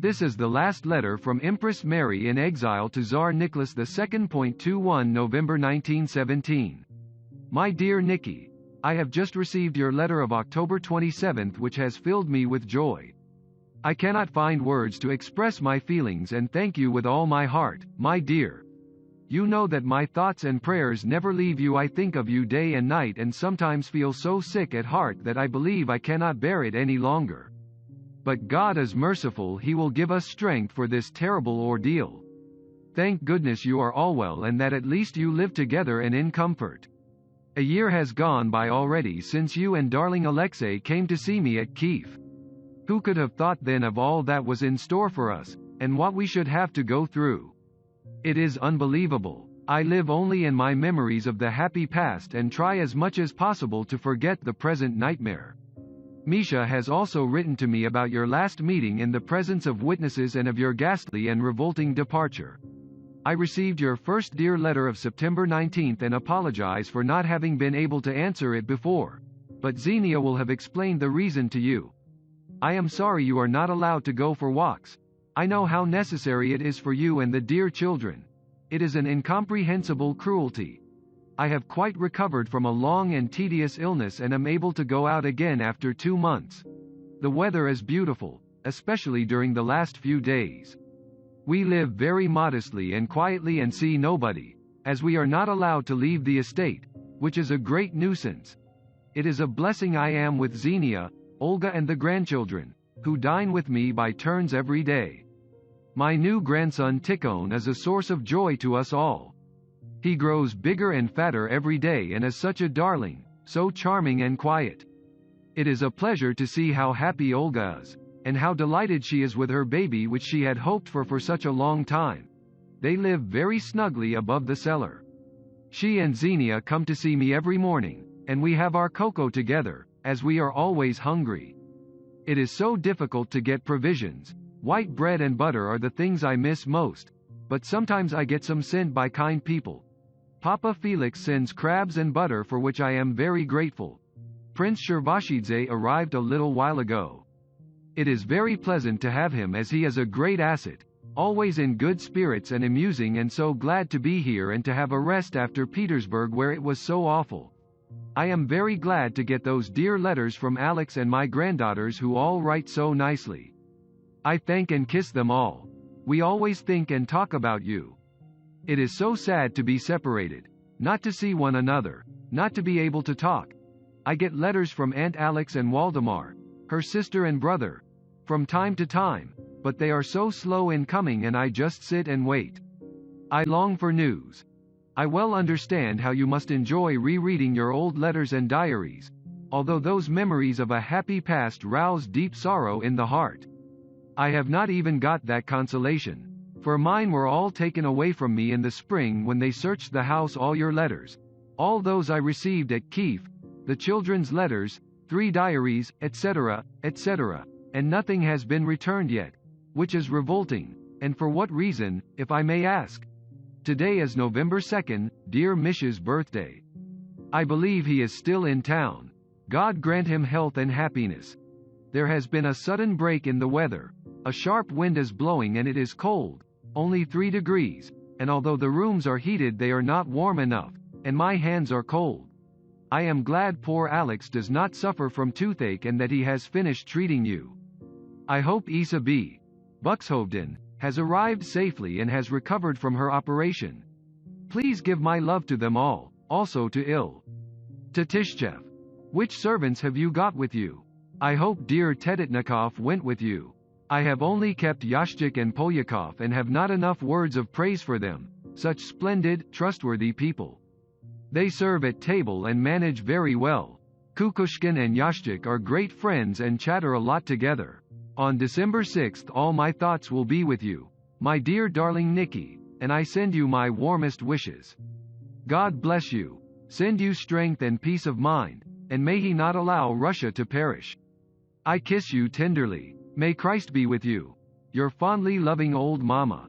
This is the last letter from Empress Mary in exile to Tsar Nicholas II. 21 November 1917. My dear Nikki, I have just received your letter of October 27, which has filled me with joy. I cannot find words to express my feelings and thank you with all my heart, my dear. You know that my thoughts and prayers never leave you. I think of you day and night and sometimes feel so sick at heart that I believe I cannot bear it any longer. But God is merciful. He will give us strength for this terrible ordeal. Thank goodness you are all well and that at least you live together and in comfort. A year has gone by already since you and darling Alexei came to see me at Kiev. Who could have thought then of all that was in store for us, and what we should have to go through? It is unbelievable. I live only in my memories of the happy past and try as much as possible to forget the present nightmare. Misha has also written to me about your last meeting in the presence of witnesses and of your ghastly and revolting departure. I received your first dear letter of September 19 and apologize for not having been able to answer it before, but Xenia will have explained the reason to you. I am sorry you are not allowed to go for walks. I know how necessary it is for you and the dear children. It is an incomprehensible cruelty. I have quite recovered from a long and tedious illness and am able to go out again after 2 months. The weather is beautiful, especially during the last few days. We live very modestly and quietly and see nobody, as we are not allowed to leave the estate, which is a great nuisance. It is a blessing I am with Xenia, Olga and the grandchildren, who dine with me by turns every day. My new grandson Tikhon is a source of joy to us all. He grows bigger and fatter every day and is such a darling, so charming and quiet. It is a pleasure to see how happy Olga is, and how delighted she is with her baby which she had hoped for such a long time. They live very snugly above the cellar. She and Xenia come to see me every morning, and we have our cocoa together, as we are always hungry. It is so difficult to get provisions. White bread and butter are the things I miss most, but sometimes I get some sent by kind people. Papa Felix sends crabs and butter for which I am very grateful. Prince Shervashidze arrived a little while ago. It is very pleasant to have him as he is a great asset, always in good spirits and amusing and so glad to be here and to have a rest after Petersburg where it was so awful. I am very glad to get those dear letters from Alex and my granddaughters who all write so nicely. I thank and kiss them all. We always think and talk about you. It is so sad to be separated, not to see one another, not to be able to talk. I get letters from Aunt Alex and Waldemar, her sister and brother, from time to time, but they are so slow in coming and I just sit and wait. I long for news. I well understand how you must enjoy rereading your old letters and diaries, although those memories of a happy past rouse deep sorrow in the heart. I have not even got that consolation, for mine were all taken away from me in the spring when they searched the house. All your letters, all those I received at Kiev, the children's letters, 3 diaries, etc., etc., and nothing has been returned yet, which is revolting. And for what reason, if I may ask? Today is November 2nd, dear Misha's birthday. I believe he is still in town. God grant him health and happiness. There has been a sudden break in the weather. A sharp wind is blowing and it is cold, only 3 degrees, and although the rooms are heated they are not warm enough, and my hands are cold. I am glad poor Alex does not suffer from toothache and that he has finished treating you. I hope Isa B. Buxhovden has arrived safely and has recovered from her operation. Please give my love to them all, also to Tatishchev. Which servants have you got with you? I hope dear Tedetnikov went with you. I have only kept Yashchik and Polyakov and have not enough words of praise for them, such splendid, trustworthy people. They serve at table and manage very well. Kukushkin and Yashchik are great friends and chatter a lot together. On December 6th all my thoughts will be with you, my dear darling Nikki, and I send you my warmest wishes. God bless you, send you strength and peace of mind, and may he not allow Russia to perish. I kiss you tenderly. May Christ be with you. Your fondly loving old mama.